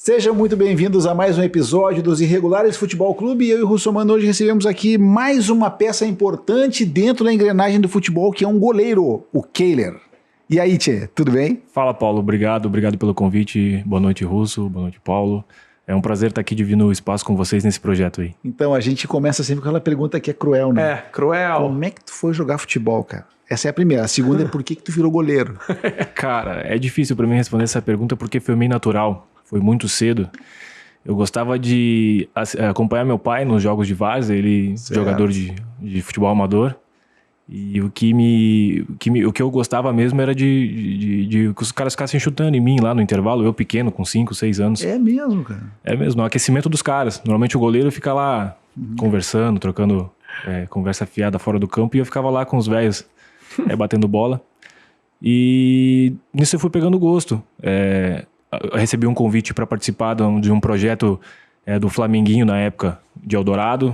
Sejam muito bem-vindos a mais um episódio dos Irregulares Futebol Clube. Eu e o Russomano hoje recebemos aqui mais uma peça importante dentro da engrenagem do futebol, que é um goleiro, o Kehler. E aí, Tchê, tudo bem? Fala, Paulo. Obrigado pelo convite. Boa noite, Russo. Boa noite, Paulo. É um prazer estar aqui dividindo o espaço com vocês nesse projeto aí. Então, a gente começa sempre com aquela pergunta que é cruel, né? É, cruel. Como é que tu foi jogar futebol, cara? Essa é a primeira. A segunda é por que tu virou goleiro? Cara, é difícil para mim responder essa pergunta porque foi meio natural. Foi muito cedo. Eu gostava de acompanhar meu pai nos jogos de várzea, ele jogador de futebol amador. E o que eu gostava mesmo era de que os caras ficassem chutando em mim lá no intervalo, eu pequeno, com 5, 6 anos. É mesmo, cara? É mesmo, no aquecimento dos caras. Normalmente o goleiro fica lá conversando, trocando conversa fiada fora do campo, e eu ficava lá com os velhos batendo bola. E nisso eu fui pegando gosto. Eu recebi um convite para participar de um projeto do Flamenguinho na época, de Eldorado,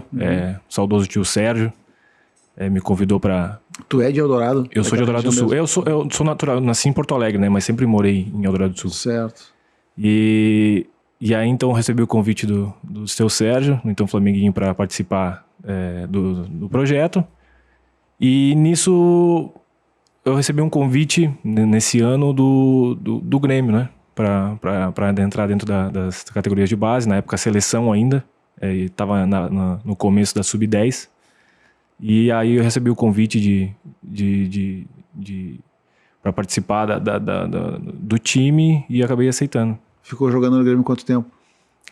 saudoso tio Sérgio. Me convidou para... Tu é de Eldorado? Eu sou de Eldorado do Sul. Eu sou natural, nasci em Porto Alegre, né? Mas sempre morei em Eldorado do Sul. Certo. E aí então eu recebi o convite do seu Sérgio, então Flamenguinho, para participar do projeto. E nisso eu recebi um convite nesse ano do Grêmio, né? Para entrar dentro das categorias de base, na época a seleção ainda. Estava no começo da Sub-10. E aí eu recebi o convite para participar do time e acabei aceitando. Ficou jogando no Grêmio quanto tempo?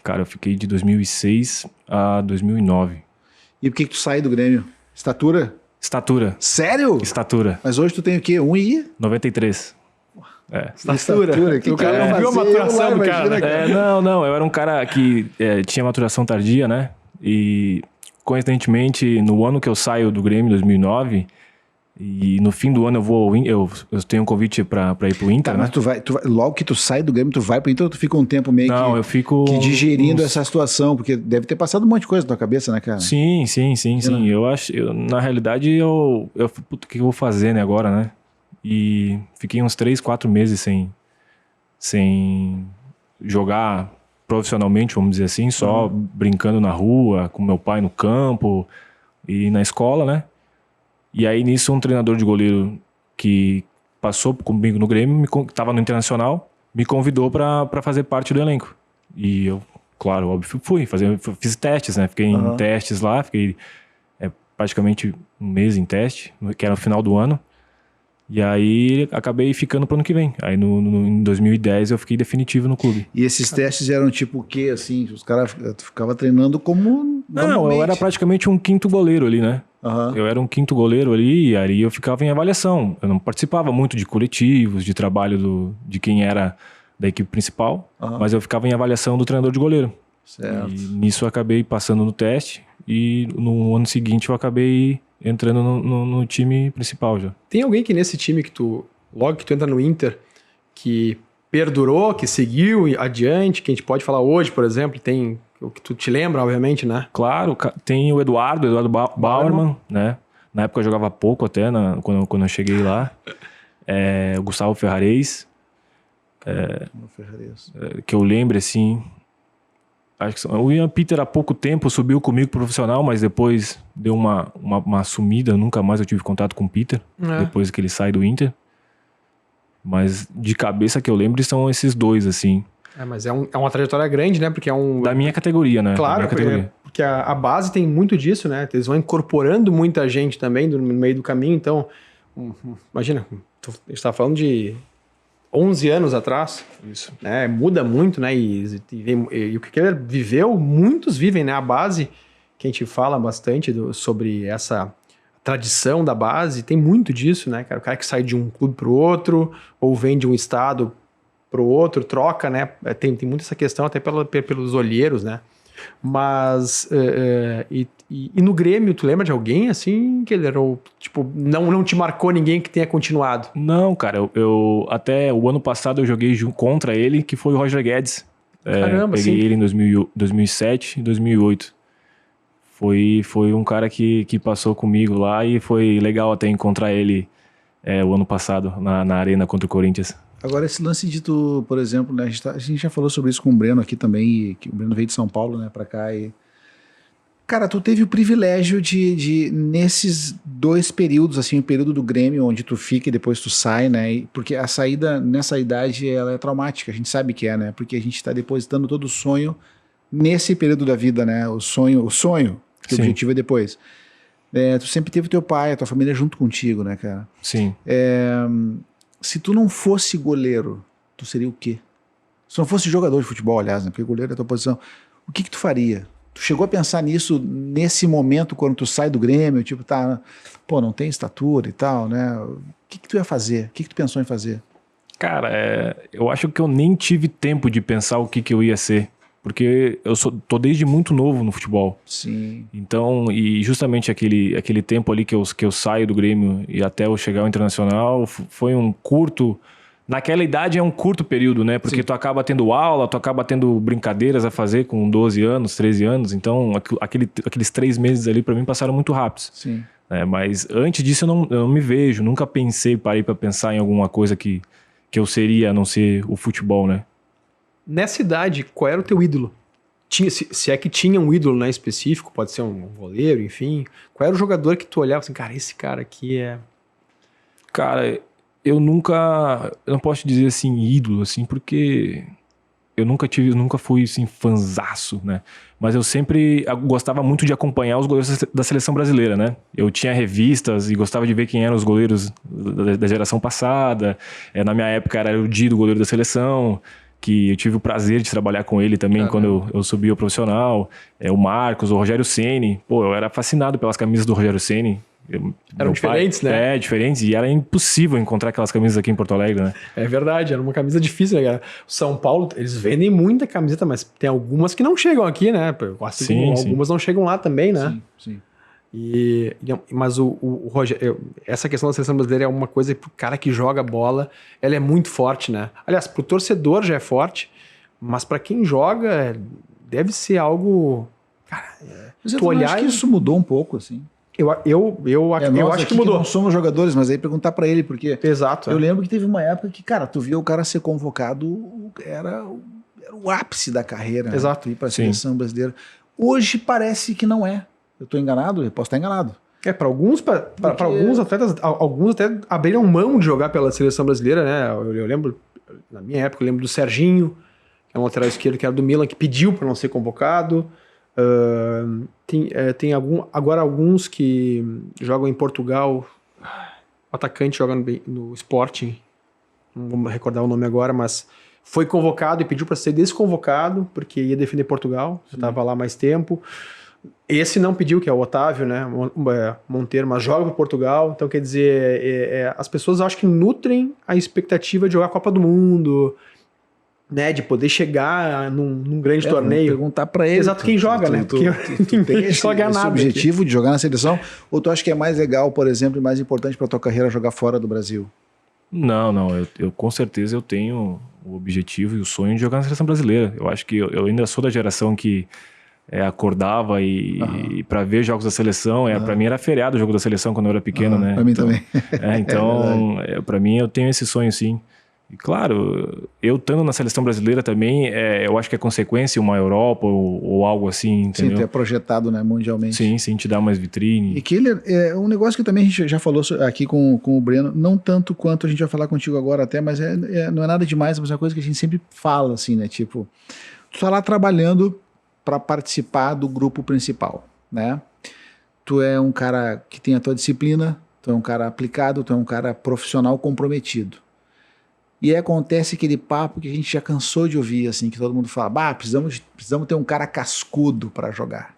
Cara, eu fiquei de 2006 a 2009. E por que tu sai do Grêmio? Estatura? Estatura. Sério? Estatura. Mas hoje tu tem o quê? 93. Estatura? Que o cara não viu a maturação do cara, né? Não, eu era um cara que tinha maturação tardia, né? E coincidentemente, no ano que eu saio do Grêmio, 2009, e no fim do ano eu tenho um convite pra ir pro Inter, tá, né? Mas tu vai, logo que tu sai do Grêmio, tu vai pro Inter, ou tu fica um tempo meio eu fico digerindo essa situação, porque deve ter passado um monte de coisa na tua cabeça, né, cara? Sim. Na realidade, puto, o que eu vou fazer, né, agora, né? E fiquei uns 3, 4 meses sem jogar profissionalmente, vamos dizer assim, só brincando na rua, com meu pai no campo e na escola, né? E aí nisso um treinador de goleiro que passou comigo no Grêmio, estava no Internacional, me convidou para fazer parte do elenco. E eu, claro, óbvio, fiz testes, né? Fiquei em testes lá, fiquei praticamente um mês em teste, que era no final do ano. E aí acabei ficando pro ano que vem. Aí em 2010 eu fiquei definitivo no clube. E esses testes eram tipo o quê, assim? Os caras ficavam treinando como... Não, eu era praticamente um quinto goleiro ali, né? Eu era um quinto goleiro ali, e aí eu ficava em avaliação. Eu não participava muito de coletivos, de trabalho de quem era da equipe principal, mas eu ficava em avaliação do treinador de goleiro. Certo. E nisso eu acabei passando no teste, e no ano seguinte eu acabei entrando no time principal já. Tem alguém que nesse time logo que tu entra no Inter, que perdurou, que seguiu adiante, que a gente pode falar hoje, por exemplo, tem o que tu te lembra, obviamente, né? Claro, tem o Eduardo Bauerman, né? Na época eu jogava pouco até, quando eu cheguei lá. O Gustavo Ferrares. Que eu lembro, assim... Acho que o Ian Peter há pouco tempo subiu comigo pro profissional, mas depois deu uma sumida, nunca mais eu tive contato com o Peter, depois que ele sai do Inter. Mas de cabeça que eu lembro são esses dois, assim. Mas é uma trajetória grande, né? Porque é um... Da minha categoria, né? Claro, porque a base tem muito disso, né? Eles vão incorporando muita gente também no meio do caminho, então... Imagina, a gente tá falando de 11 anos atrás. Isso. Né? Muda muito, né? E o que ele viveu, muitos vivem, né? A base, que a gente fala bastante sobre essa tradição da base, tem muito disso, né, cara? O cara que sai de um clube pro outro, ou vem de um estado pro outro, troca, né? Tem muito essa questão até pelos olheiros, né? Mas, e no Grêmio, tu lembra de alguém, assim, que ele era, tipo, não te marcou ninguém que tenha continuado? Não, cara, eu até o ano passado eu joguei contra ele, que foi o Roger Guedes. Caramba, peguei ele em 2007 e 2008. Foi um cara que passou comigo lá, e foi legal até encontrar ele o ano passado na Arena contra o Corinthians. Agora, esse lance de tu, por exemplo, né, a gente já falou sobre isso com o Breno aqui também, e que o Breno veio de São Paulo, né, pra cá, e... Cara, tu teve o privilégio nesses 2 períodos, assim, o período do Grêmio, onde tu fica e depois tu sai, né, porque a saída nessa idade, ela é traumática, a gente sabe que é, né, porque a gente tá depositando todo o sonho nesse período da vida, né, o sonho, que o Sim. objetivo é depois. Tu sempre teve teu pai, a tua família junto contigo, né, cara? Sim. Se tu não fosse goleiro, tu seria o quê? Se não fosse jogador de futebol, aliás, né? Porque goleiro é a tua posição. O que tu faria? Tu chegou a pensar nisso nesse momento, quando tu sai do Grêmio, tipo, tá, pô, não tem estatura e tal, né? O que tu ia fazer? O que tu pensou em fazer? Cara, eu acho que eu nem tive tempo de pensar o que eu ia ser. Porque tô desde muito novo no futebol. Sim. Então, e justamente aquele tempo ali que eu saio do Grêmio e até eu chegar ao Internacional foi um curto... Naquela idade é um curto período, né? Porque tu acaba tendo aula, tu acaba tendo brincadeiras a fazer com 12 anos, 13 anos. Então, aqueles 3 meses ali pra mim passaram muito rápidos. Sim. Mas antes disso eu não me vejo, nunca parei pra pensar em alguma coisa que eu seria, a não ser o futebol, né? Nessa idade, qual era o teu ídolo? Se é que tinha um ídolo, né, específico, pode ser um goleiro, enfim. Qual era o jogador que tu olhava assim, cara, esse cara aqui é... Cara, eu não posso dizer assim, ídolo, assim, porque eu nunca fui, assim, fanzaço, né? Mas eu sempre gostava muito de acompanhar os goleiros da seleção brasileira, né? Eu tinha revistas e gostava de ver quem eram os goleiros da geração passada. Na minha época era o Di, do goleiro da seleção, que eu tive o prazer de trabalhar com ele também. Caramba. Quando eu subi ao profissional. O Marcos, o Rogério Ceni. Pô, eu era fascinado pelas camisas do Rogério Ceni. Eram diferentes, né? Diferentes. E era impossível encontrar aquelas camisas aqui em Porto Alegre, né? É verdade, era uma camisa difícil, né, cara? O São Paulo, eles vendem muita camiseta, mas tem algumas que não chegam aqui, né? Assim, algumas não chegam lá também, né? Sim. Mas o Rogério, essa questão da seleção brasileira é uma coisa pro cara que joga bola, ela é muito forte, né? Aliás, pro torcedor já é forte, mas para quem joga deve ser algo... Cara, mas eu acho que isso mudou um pouco, assim. Eu acho que mudou. Que não somos jogadores, mas aí perguntar pra ele, porque... Exato. Eu lembro que teve uma época que, cara, tu via o cara ser convocado, era o ápice da carreira. Exato. Né? Ir pra seleção brasileira. Hoje parece que não é. Eu tô enganado? Eu posso estar enganado. Para alguns atletas, alguns até abriram mão de jogar pela seleção brasileira, né? Eu lembro, na minha época, eu lembro do Serginho, que é um lateral esquerdo que era do Milan, que pediu para não ser convocado. Tem agora alguns que jogam em Portugal. O atacante joga no Sporting, não vou recordar o nome agora, mas foi convocado e pediu para ser desconvocado porque ia defender Portugal, já estava lá mais tempo. Esse não pediu, que é o Otávio, né, Monteiro, mas joga para Portugal. Então, quer dizer, as pessoas acho que nutrem a expectativa de jogar a Copa do Mundo, né, de poder chegar num grande torneio. Perguntar para ele. Exato, quem joga, né? Tu tem esse objetivo de jogar na seleção? Ou tu acha que é mais legal, por exemplo, e mais importante para tua carreira jogar fora do Brasil? Não. Eu com certeza eu tenho o objetivo e o sonho de jogar na seleção brasileira. Eu acho que eu ainda sou da geração que acordava e para ver jogos da seleção, para mim era feriado o jogo da seleção quando eu era pequeno, né? Para mim também. Então, para mim eu tenho esse sonho sim. E claro, eu estando na seleção brasileira também, eu acho que é consequência uma Europa ou algo assim, entendeu? Sim, tu é projetado, né, mundialmente. Sim, te dá mais vitrine. E que é um negócio que também a gente já falou aqui com o Breno, não tanto quanto a gente vai falar contigo agora até, mas não é nada demais, mas é uma coisa que a gente sempre fala, assim, né, tipo, tu tá lá trabalhando para participar do grupo principal, né? Tu é um cara que tem a tua disciplina, tu é um cara aplicado, tu é um cara profissional comprometido. E aí acontece aquele papo que a gente já cansou de ouvir, assim, que todo mundo fala, precisamos ter um cara cascudo para jogar.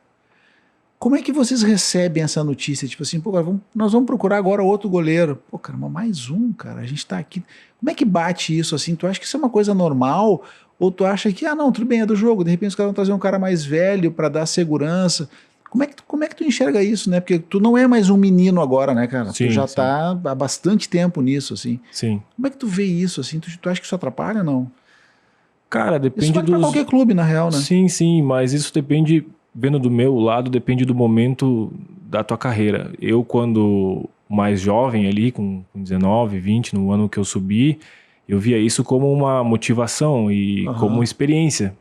Como é que vocês recebem essa notícia? Tipo assim, pô, nós vamos procurar agora outro goleiro. Pô, cara, mas mais um, cara, a gente tá aqui. Como é que bate isso, assim? Tu acha que isso é uma coisa normal? Ou tu acha que, não, tudo bem, é do jogo, de repente os caras vão trazer um cara mais velho para dar segurança. Como é que tu enxerga isso, né? Porque tu não é mais um menino agora, né, cara? Sim, tu já tá há bastante tempo nisso, assim. Sim. Como é que tu vê isso, assim? Tu acha que isso atrapalha ou não? Cara, depende isso vale pra qualquer clube, na real, né? Sim, mas isso depende, vendo do meu lado, depende do momento da tua carreira. Eu, quando mais jovem ali, com 19, 20, no ano que eu subi, Eu via isso como uma motivação e como experiência.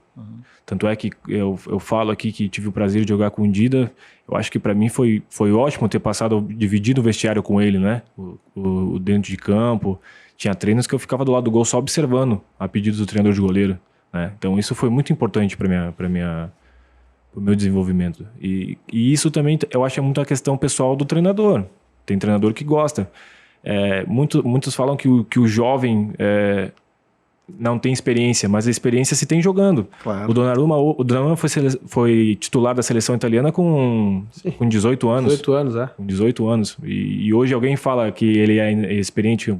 Tanto é que eu falo aqui que tive o prazer de jogar com o Dida. Eu acho que para mim foi ótimo ter dividido o vestiário com ele, né? O dentro de campo. Tinha treinos que eu ficava do lado do gol só observando a pedido do treinador de goleiro, né? Então isso foi muito importante para o meu desenvolvimento. E isso também eu acho muito a questão pessoal do treinador. Tem treinador que gosta. Muitos falam que o jovem não tem experiência, mas a experiência se tem jogando. Claro. O Donnarumma foi titular da seleção italiana com 18 anos. 18 anos, é. Com 18 anos. E hoje alguém fala que ele é inexperiente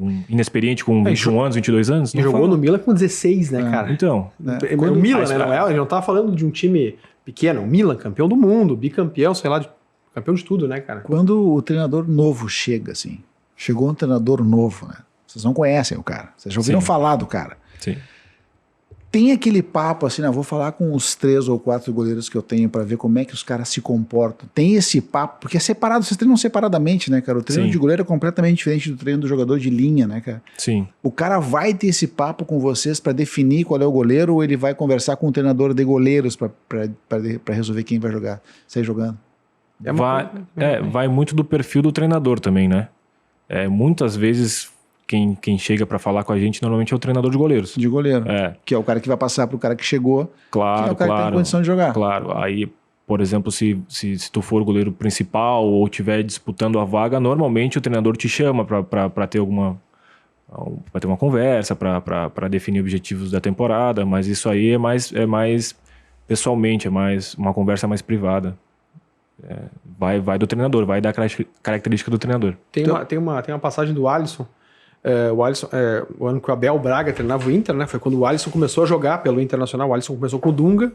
com 21 anos, 22 anos? E jogou no Milan com 16, né, cara? Então. O Milan, né? A gente não tava falando de um time pequeno. O Milan, campeão do mundo, bicampeão, sei lá, campeão de tudo, né, cara? Quando o treinador novo chega, assim, chegou um treinador novo, né? Vocês não conhecem o cara. Vocês já ouviram falar do cara. Sim. Tem aquele papo assim, vou falar com os 3 ou 4 goleiros que eu tenho para ver como é que os caras se comportam. Tem esse papo, porque é separado, vocês treinam separadamente, né, cara? O treino de goleiro é completamente diferente do treino do jogador de linha, né, cara? Sim. O cara vai ter esse papo com vocês para definir qual é o goleiro ou ele vai conversar com o treinador de goleiros para resolver quem vai sair jogando? Vai muito do perfil do treinador também, né? Muitas vezes quem chega para falar com a gente normalmente é o treinador de goleiros. De goleiro. Que é o cara que vai passar pro cara que chegou. Claro, que é o cara que tem condição de jogar. Claro. Aí, por exemplo, se tu for o goleiro principal ou estiver disputando a vaga, normalmente o treinador te chama para ter uma conversa, para definir objetivos da temporada, mas isso aí é mais pessoalmente, é mais uma conversa mais privada. Vai do treinador, vai da característica do treinador. Tem uma passagem do Alisson. O Alisson, o ano que o Abel Braga treinava o Inter, né? Foi quando o Alisson começou a jogar pelo Internacional. O Alisson começou com o Dunga,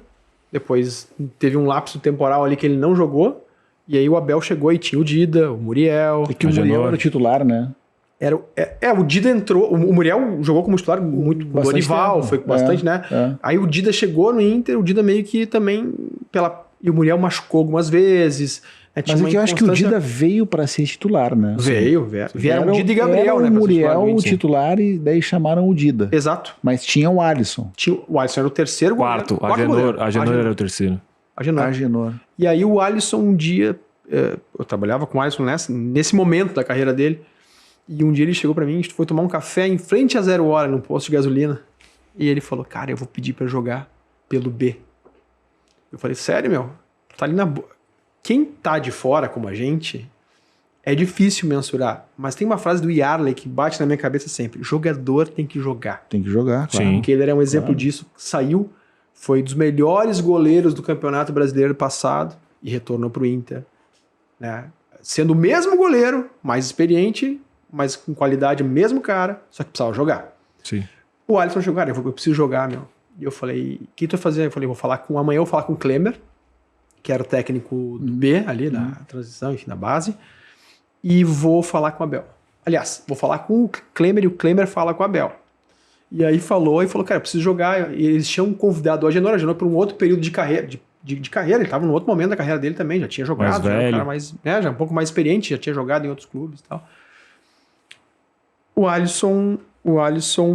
depois teve um lapso temporal ali que ele não jogou, e aí o Abel chegou e tinha o Dida, o Muriel. E que o Muriel era o titular, né? O Dida entrou, o Muriel jogou como titular muito com o Dorival, foi bastante, né? Aí o Dida chegou no Inter, o Dida meio que também e o Muriel machucou algumas vezes. Mas é que eu acho que o Dida veio para ser titular, né? Vieram o Dida e Gabriel, né? O Muriel, o titular, e daí chamaram o Dida. Exato. Mas tinha o Alisson. O Alisson era o terceiro quarto goleiro. Agenor era o terceiro. Agenor. E aí o Alisson um dia, eu trabalhava com o Alisson nesse momento da carreira dele, e um dia ele chegou para mim, a gente foi tomar um café em frente a 0 hora, num posto de gasolina, e ele falou, cara, eu vou pedir para jogar pelo B. Eu falei, sério, meu? Tá ali na boa. Quem tá de fora, como a gente, é difícil mensurar. Mas tem uma frase do Yarley que bate na minha cabeça sempre. Jogador tem que jogar. Tem que jogar, claro. Sim. Porque ele era um exemplo disso. Saiu, foi dos melhores goleiros do Campeonato Brasileiro passado e retornou pro Inter. Né? Sendo o mesmo goleiro, mais experiente, mas com qualidade, mesmo cara, só que precisava jogar. Sim. O Alisson chegou, cara, eu preciso jogar, meu. E eu falei, o que tu vai fazer? Eu falei, amanhã eu vou falar com o Klemer, que era o técnico do B ali, da transição, enfim, da base, e vou falar com o Abel. Aliás, vou falar com o Klemer e o Klemer fala com o Abel. E aí falou, cara, eu preciso jogar. E eles tinham convidado o Agenor para um outro período de carreira, de carreira, ele estava num outro momento da carreira dele também, já tinha jogado, já era um cara já um pouco mais experiente, já tinha jogado em outros clubes e tal. O Alisson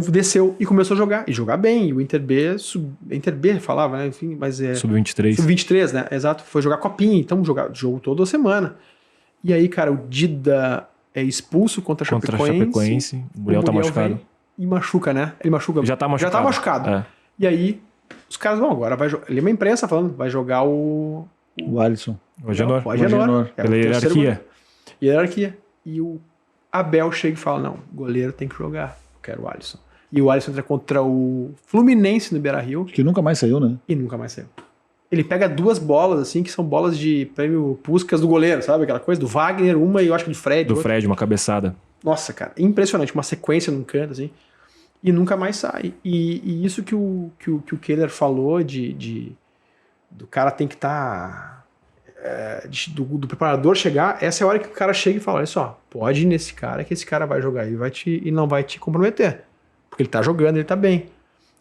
desceu e começou a jogar, e jogar bem, e o Inter B falava, né, enfim, mas Sub-23. Sub-23, né, exato, foi jogar copinha, então jogo toda semana. E aí, cara, o Dida é expulso contra a Chapecoense, o Muriel tá machucado. E machuca, né, ele machuca. Já tá machucado. E aí, os caras vão agora, ali uma imprensa falando, vai jogar o Alisson. O Agenor. Pela hierarquia. E o Abel chega e fala, não, o goleiro tem que jogar, eu quero o Alisson. E o Alisson entra contra o Fluminense no Beira-Rio. Que nunca mais saiu, né? E nunca mais saiu. Ele pega 2 bolas, assim, que são bolas de prêmio Puskás do goleiro, sabe? Aquela coisa do Wagner, uma e eu acho que do Fred. Do Fred, uma cabeçada. Nossa, cara, impressionante, uma sequência num canto, assim. E nunca mais sai. E isso que o Keller falou do cara tem que estar... do preparador chegar, essa é a hora que o cara chega e fala, olha só, pode ir nesse cara que esse cara vai jogar e não vai te comprometer, porque ele tá jogando, ele tá bem.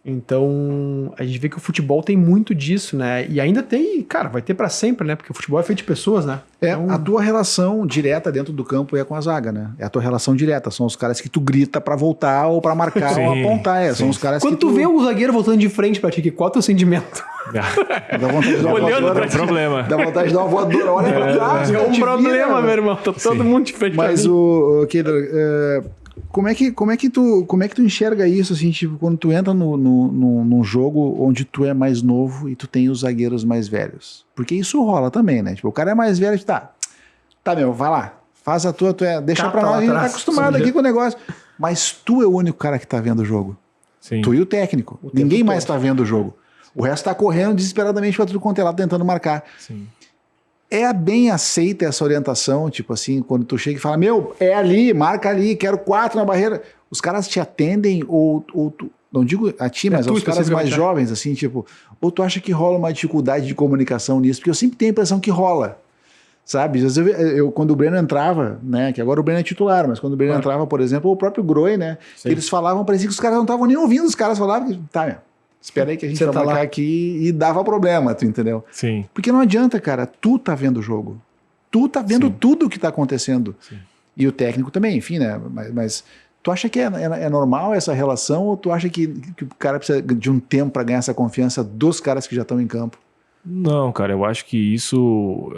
Então, a gente vê que o futebol tem muito disso, né? E ainda tem, cara, vai ter pra sempre, né? Porque o futebol é feito de pessoas, né? Então, A tua relação direta dentro do campo é com a zaga, né? É a tua relação direta. São os caras que tu grita pra voltar ou pra marcar ou Sim, apontar. São sim. os caras quando que tu vê o zagueiro voltando de frente pra ti, qual é o teu sentimento? Dá vontade de dar uma Olhando voadora. pra ti. Problema. Dá vontade de dar uma voadora. Olha pra trás, É cara, um te problema, vira, meu irmão. Tá todo mundo de frente Mas pra mim. o Keller, como é que tu enxerga isso, assim, tipo, quando tu entra num jogo onde tu é mais novo e tu tem os zagueiros mais velhos? Porque isso rola também, né? Tipo, o cara é mais velho, tá, meu, vai lá, faz a tua, deixa Cata pra nós, lá a gente tá atrás, acostumado aqui com o negócio. Mas tu é o único cara que tá vendo o jogo. Sim. Tu e o técnico. tempo Ninguém mais todo. tá vendo o jogo. O resto tá correndo desesperadamente pra tudo quanto é lado tentando marcar. Sim. É bem aceita essa orientação, tipo assim, quando tu chega e fala, meu, é ali, marca ali, quero 4 na barreira. Os caras te atendem ou tu, não digo a ti, mas tu aos caras mais especificamente, jovens, assim, tipo, ou tu acha que rola uma dificuldade de comunicação nisso? Porque eu sempre tenho a impressão que rola, sabe? Às vezes quando o Breno entrava, né, que agora o Breno é titular, mas quando o Breno entrava, por exemplo, ou o próprio Groi, né, que eles falavam, parecia que os caras não estavam nem ouvindo, os caras falavam, que, tá, meu, espera aí que a gente Você vai tá marcar lá. aqui e dava problema, tu entendeu? Sim. Porque não adianta, cara, tu tá vendo o jogo. Tu tá vendo Sim. tudo o que tá acontecendo. Sim. E o técnico também, enfim, né? Mas tu acha que é normal essa relação ou tu acha que o cara precisa de um tempo para ganhar essa confiança dos caras que já estão em campo? Não, cara, eu acho que isso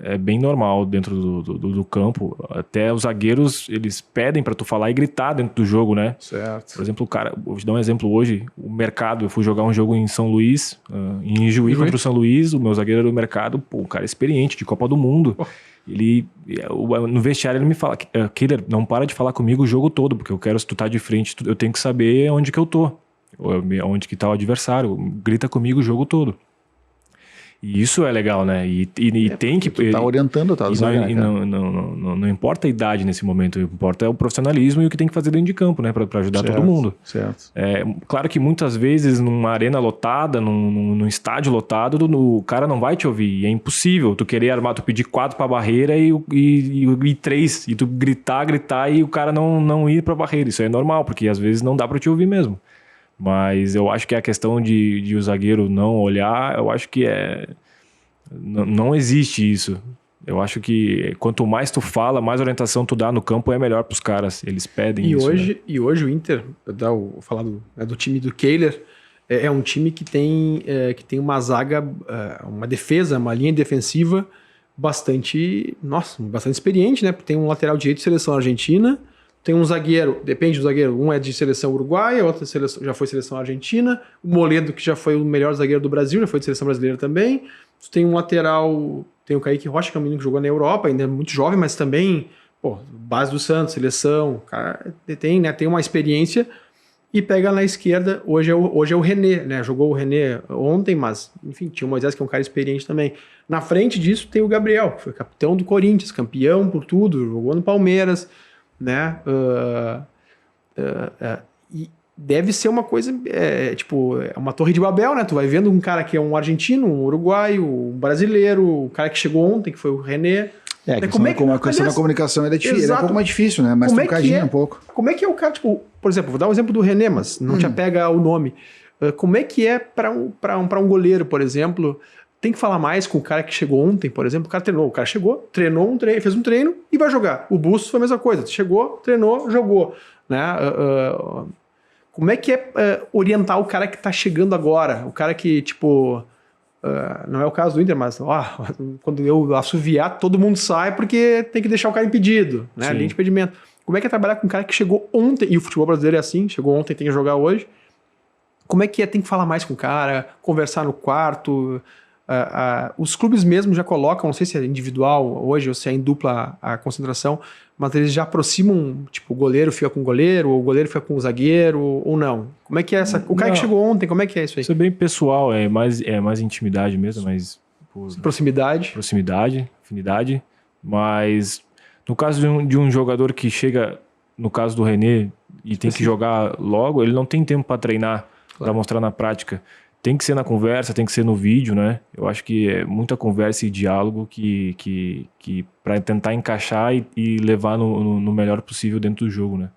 é bem normal dentro do campo. Até os zagueiros, eles pedem pra tu falar e gritar dentro do jogo, né? Certo. Por exemplo, o cara, vou te dar um exemplo hoje, o Mercado, eu fui jogar um jogo em São Luís, em Ijuí contra o São Luís, o meu zagueiro era do Mercado, pô, um cara experiente, de Copa do Mundo. No vestiário ele me fala, Keller, não para de falar comigo o jogo todo, porque eu quero, se tu tá de frente, eu tenho que saber onde que eu tô, onde que tá o adversário, grita comigo o jogo todo. E isso é legal, né? E tem que... Tu tá orientando, tá? E não importa a idade nesse momento, importa o profissionalismo e o que tem que fazer dentro de campo, né? Pra ajudar todo mundo. Certo. Claro que muitas vezes numa arena lotada, num estádio lotado, o cara não vai te ouvir. É impossível tu querer armar, tu pedir 4 pra barreira e 3, e tu gritar e o cara não ir pra barreira. Isso é normal, porque às vezes não dá pra te ouvir mesmo. Mas eu acho que a questão de o zagueiro não olhar, eu acho que não existe isso. Eu acho que quanto mais tu fala, mais orientação tu dá no campo, é melhor pros caras. Eles pedem isso. E hoje o Inter, vou falar do time do Keller, é um time que tem uma zaga, uma defesa, uma linha defensiva bastante experiente, né? Porque tem um lateral direito de seleção argentina, tem um zagueiro, depende do zagueiro, um é de seleção uruguaia, outro já foi seleção argentina, o Moledo, que já foi o melhor zagueiro do Brasil, já foi de seleção brasileira também. Tu tem um lateral, tem o Kaique Rocha, que é um menino que jogou na Europa, ainda é muito jovem, mas também, base do Santos, seleção, cara, tem uma experiência, e pega na esquerda, hoje é o René, né? Jogou o René ontem, mas, enfim, tinha o Moisés, que é um cara experiente também. Na frente disso tem o Gabriel, que foi capitão do Corinthians, campeão por tudo, jogou no Palmeiras, né? E deve ser uma coisa, uma torre de Babel, né? Tu vai vendo um cara que é um argentino, um uruguaio, um brasileiro, o cara que chegou ontem, que foi o René. A questão da comunicação é difícil, é um pouco mais difícil, né? Mais truncadinha um pouco. Como é que é o cara, por exemplo, vou dar um exemplo do René, mas não te apega ao nome. Como é que é para um goleiro, por exemplo, tem que falar mais com o cara que chegou ontem, por exemplo, o cara chegou, treinou fez um treino e vai jogar. O Bustos foi a mesma coisa, chegou, treinou, jogou, né? Como é que é orientar o cara que tá chegando agora, o cara que, não é o caso do Inter, mas quando eu assoviar, todo mundo sai porque tem que deixar o cara impedido, né? Linha de impedimento. Como é que é trabalhar com um cara que chegou ontem, e o futebol brasileiro é assim, chegou ontem, tem que jogar hoje. Como é que tem que falar mais com o cara, conversar no quarto? Os clubes mesmo já colocam, não sei se é individual hoje ou se é em dupla a concentração, mas eles já aproximam, o goleiro fica com o goleiro, ou o goleiro fica com o zagueiro, ou não? Como é que é o cara que chegou ontem, como é que é isso aí? Isso é bem pessoal, é mais intimidade mesmo, mais proximidade, afinidade, mas no caso de um jogador que chega, no caso do René, e tem que jogar logo, ele não tem tempo para treinar, para mostrar na prática. Tem que ser na conversa, tem que ser no vídeo, né? Eu acho que é muita conversa e diálogo que para tentar encaixar e levar no melhor possível dentro do jogo, né?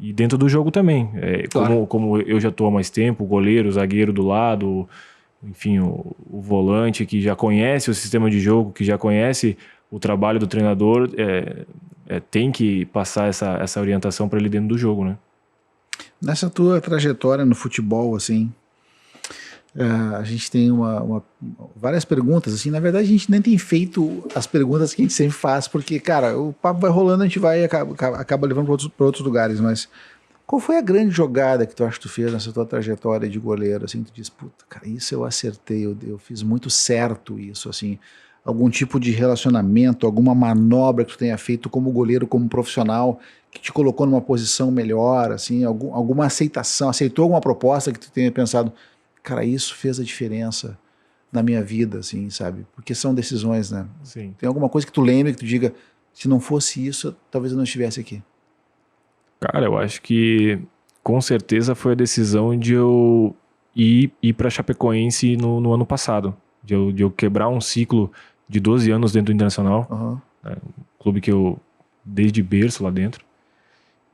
E dentro do jogo também. Claro. Como eu já estou há mais tempo, o goleiro, o zagueiro do lado, enfim, o volante que já conhece o sistema de jogo, que já conhece o trabalho do treinador, tem que passar essa orientação para ele dentro do jogo, né? Nessa tua trajetória no futebol, assim, a gente tem várias perguntas, assim, na verdade a gente nem tem feito as perguntas que a gente sempre faz, porque, cara, o papo vai rolando, a gente vai e acaba levando para outros lugares, mas qual foi a grande jogada que tu acha que tu fez nessa tua trajetória de goleiro, assim, tu diz, puta, cara, isso eu acertei, eu fiz muito certo isso, assim, algum tipo de relacionamento, alguma manobra que tu tenha feito como goleiro, como profissional, que te colocou numa posição melhor, assim, alguma aceitação, aceitou alguma proposta que tu tenha pensado, cara, isso fez a diferença na minha vida, assim, sabe? Porque são decisões, né? Sim. Tem alguma coisa que tu lembre, que tu diga, se não fosse isso, talvez eu não estivesse aqui. Cara, eu acho que com certeza foi a decisão de eu ir para Chapecoense no ano passado. De eu quebrar um ciclo de 12 anos dentro do Internacional. Uhum. Um clube que eu, desde berço lá dentro.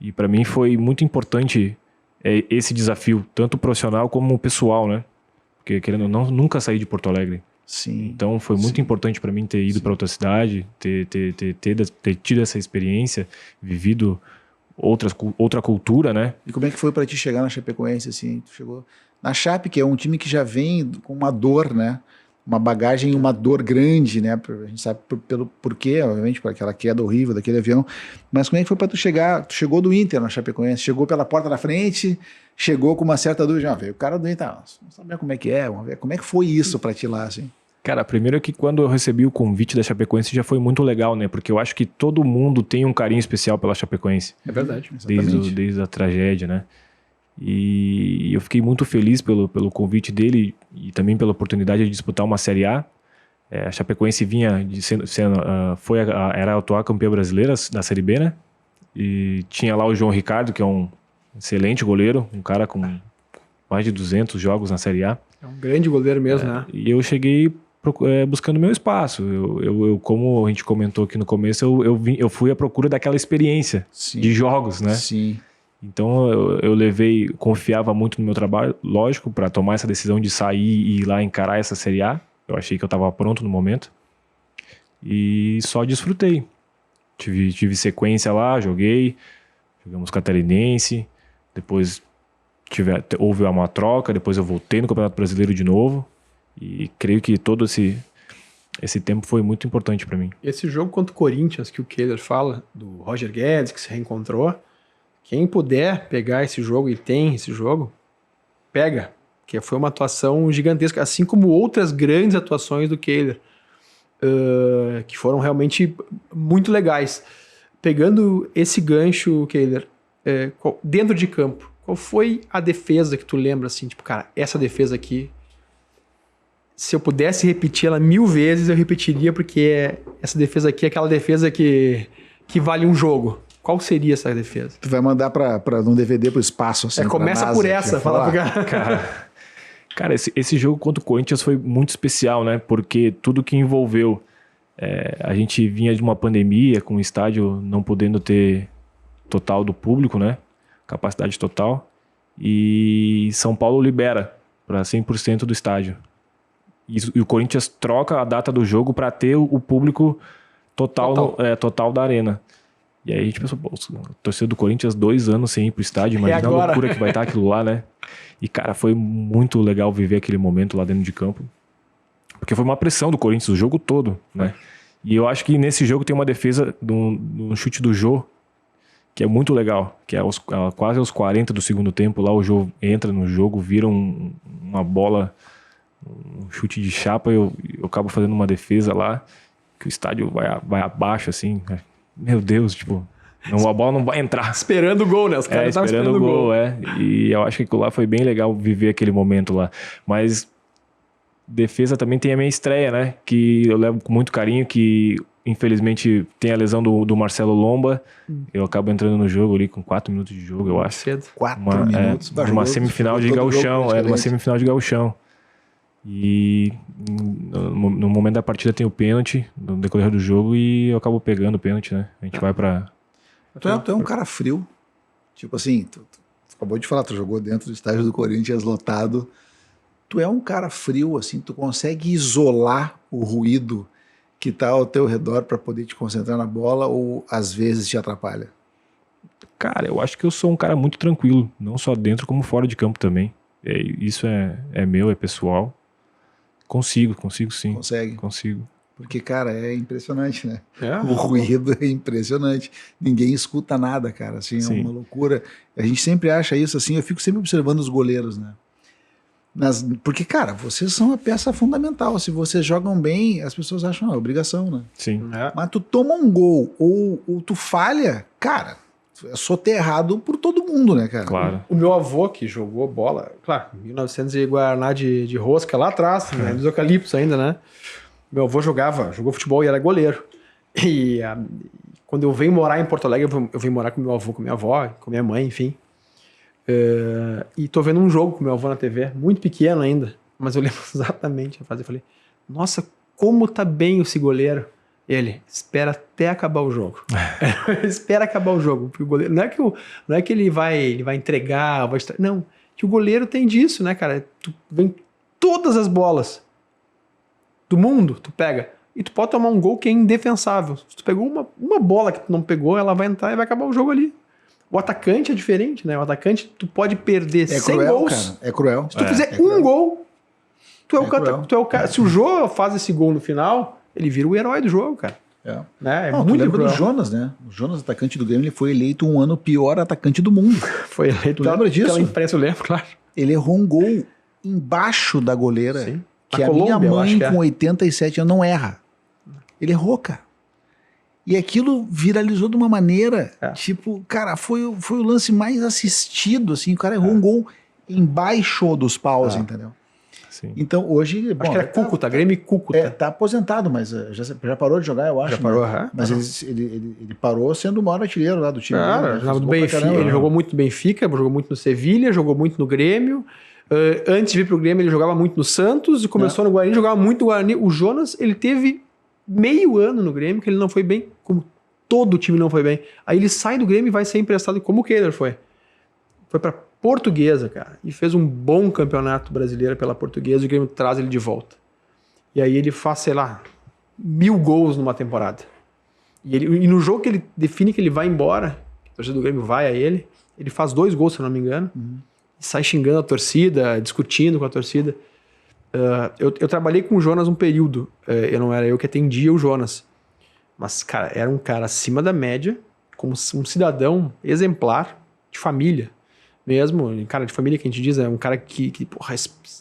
E para mim foi muito importante esse desafio, tanto profissional como pessoal, né? Porque, querendo ou não, nunca saí de Porto Alegre. Sim. Então foi muito importante para mim ter ido para outra cidade, ter tido essa experiência, vivido outra cultura, né? E como é que foi para ti chegar na Chapecoense, assim? Tu chegou na Chape, que é um time que já vem com uma dor, né? Uma bagagem, uma dor grande, né? A gente sabe pelo porquê, obviamente, por aquela queda horrível daquele avião. Mas como é que foi para tu chegar? Tu chegou do Inter na Chapecoense, chegou pela porta da frente, chegou com uma certa dúvida. Veio o cara do Inter, não sabia como é que é, vamos ver. Como é que foi isso para ti lá, assim? Cara, primeiro que quando eu recebi o convite da Chapecoense já foi muito legal, né? Porque eu acho que todo mundo tem um carinho especial pela Chapecoense. É verdade. Desde a tragédia, né? E eu fiquei muito feliz pelo convite dele e também pela oportunidade de disputar uma Série A. A Chapecoense vinha era a atual campeã brasileira da Série B, né? E tinha lá o João Ricardo, que é um excelente goleiro, um cara com mais de 200 jogos na Série A. É um grande goleiro mesmo, né? E eu cheguei buscando meu espaço. Eu, como a gente comentou aqui no começo, eu fui à procura daquela experiência de jogos, né? Sim. Então eu confiava muito no meu trabalho, lógico, para tomar essa decisão de sair e ir lá encarar essa Série A. Eu achei que eu estava pronto no momento. E só desfrutei. Tive sequência lá, jogamos Catarinense, depois houve uma troca, depois eu voltei no Campeonato Brasileiro de novo. E creio que todo esse tempo foi muito importante para mim. Esse jogo contra o Corinthians, que o Kehler fala, do Roger Guedes, que se reencontrou, quem puder pegar esse jogo, e tem esse jogo, pega, porque foi uma atuação gigantesca, assim como outras grandes atuações do Kehler, que foram realmente muito legais. Pegando esse gancho, Kehler, dentro de campo, qual foi a defesa que tu lembra, assim, tipo, cara, essa defesa aqui, se eu pudesse repetir ela 1000 vezes, eu repetiria, porque essa defesa aqui é aquela defesa que vale um jogo. Qual seria essa defesa? Tu vai mandar para um DVD pro espaço, assim. Começa NASA, por essa, fala pro cara. Cara, esse jogo contra o Corinthians foi muito especial, né? Porque tudo que envolveu. A gente vinha de uma pandemia, com o estádio não podendo ter total do público, né? Capacidade total. E São Paulo libera para 100% do estádio. E o Corinthians troca a data do jogo para ter o público total da arena. E aí a gente pensou, pô, o torcedor do Corinthians 2 anos sem ir pro estádio, imagina a loucura que vai estar aquilo lá, né? E, cara, foi muito legal viver aquele momento lá dentro de campo. Porque foi uma pressão do Corinthians o jogo todo, né? E eu acho que nesse jogo tem uma defesa do chute do Jô, que é muito legal. Que é quase aos 40 do segundo tempo, lá o Jô entra no jogo, vira uma bola, um chute de chapa, e eu acabo fazendo uma defesa lá, que o estádio vai abaixo, assim, né? Meu Deus, tipo, a bola não vai entrar. Esperando o gol, né? Os caras estavam esperando o gol, E eu acho que lá foi bem legal viver aquele momento lá. Mas defesa também tem a minha estreia, né? Que eu levo com muito carinho, que infelizmente tem a lesão do Marcelo Lomba. Eu acabo entrando no jogo ali com 4 minutos de jogo, eu acho. Cedo. 4 minutos. Numa semifinal de gauchão. Numa semifinal de gauchão. E no momento da partida tem o pênalti no decorrer do jogo e eu acabo pegando o pênalti, né? A gente vai pra... Tu é um cara frio. Tipo assim, tu acabou de falar, tu jogou dentro do estádio do Corinthians lotado. Tu é um cara frio, assim, tu consegue isolar o ruído que tá ao teu redor para poder te concentrar na bola ou às vezes te atrapalha? Cara, eu acho que eu sou um cara muito tranquilo, não só dentro como fora de campo também. Isso é meu, é pessoal. Consigo sim. Consegue? Consigo. Porque, cara, é impressionante, né? É. O ruído é impressionante. Ninguém escuta nada, cara. Assim, é uma loucura. A gente sempre acha isso assim. Eu fico sempre observando os goleiros, né? Porque, cara, vocês são a peça fundamental. Se vocês jogam bem, as pessoas acham, é obrigação, né? Sim. Mas tu toma um gol ou tu falha, cara, é soterrado por todo mundo, né, cara? Claro. O meu avô, que jogou bola, claro, 1900 e Guaraná de rosca lá atrás, né, dos eucaliptos ainda, né? Meu avô jogou futebol e era goleiro. E quando eu venho morar em Porto Alegre, eu venho morar com meu avô, com minha avó, com minha mãe, enfim. E tô vendo um jogo com meu avô na TV, muito pequeno ainda, mas eu lembro exatamente a frase. Eu falei, nossa, como tá bem esse goleiro. Ele, espera até acabar o jogo. Espera acabar o jogo. Porque o goleiro, não é que ele vai entregar, não, que o goleiro tem disso, né, cara? Tu vem todas as bolas do mundo, tu pega. E tu pode tomar um gol que é indefensável. Se tu pegou uma bola que tu não pegou, ela vai entrar e vai acabar o jogo ali. O atacante é diferente, né? O atacante, tu pode perder 100 gols. Cara. É cruel. Se tu fizer um gol, tu é o cara. Se o Jô faz esse gol no final, ele vira o herói do jogo, cara. Né? Não, muito lembra do Jonas, né? O Jonas, atacante do Grêmio, ele foi eleito um ano pior atacante do mundo. Foi eleito. Tu lembra disso? Pela imprensa, eu lembro, claro. Ele errou um gol embaixo da goleira. Sim. Que a minha mãe, com 87 anos, não erra. Ele errou, cara. E aquilo viralizou de uma maneira, tipo, cara, foi o lance mais assistido, assim, o cara errou um gol embaixo dos paus, entendeu? Sim. Então, hoje... Acho que era Cúcuta, Grêmio e Cúcuta. Tá aposentado, mas já parou de jogar, eu acho. Já parou, né? Mas ele parou sendo o maior artilheiro lá do time. Do Benfica, ele jogou muito no Benfica, jogou muito no Sevilha, jogou muito no Grêmio. Antes de vir pro Grêmio, ele jogava muito no Santos, e começou no Guarani, jogava muito no Guarani. O Jonas, ele teve meio ano no Grêmio, que ele não foi bem, como todo o time não foi bem. Aí ele sai do Grêmio e vai ser emprestado, como o Kehler foi. Foi pra Portuguesa, cara, e fez um bom campeonato brasileiro pela Portuguesa, e o Grêmio traz ele de volta. E aí ele faz, sei lá, 1000 gols numa temporada. E no jogo que ele define que ele vai embora, a torcida do Grêmio vai a ele faz 2 gols, se eu não me engano, e sai xingando a torcida, discutindo com a torcida. Eu trabalhei com o Jonas um período, não era eu que atendia o Jonas, mas, cara, era um cara acima da média, como um cidadão exemplar, de família mesmo, cara de família que a gente diz, é um cara que porra,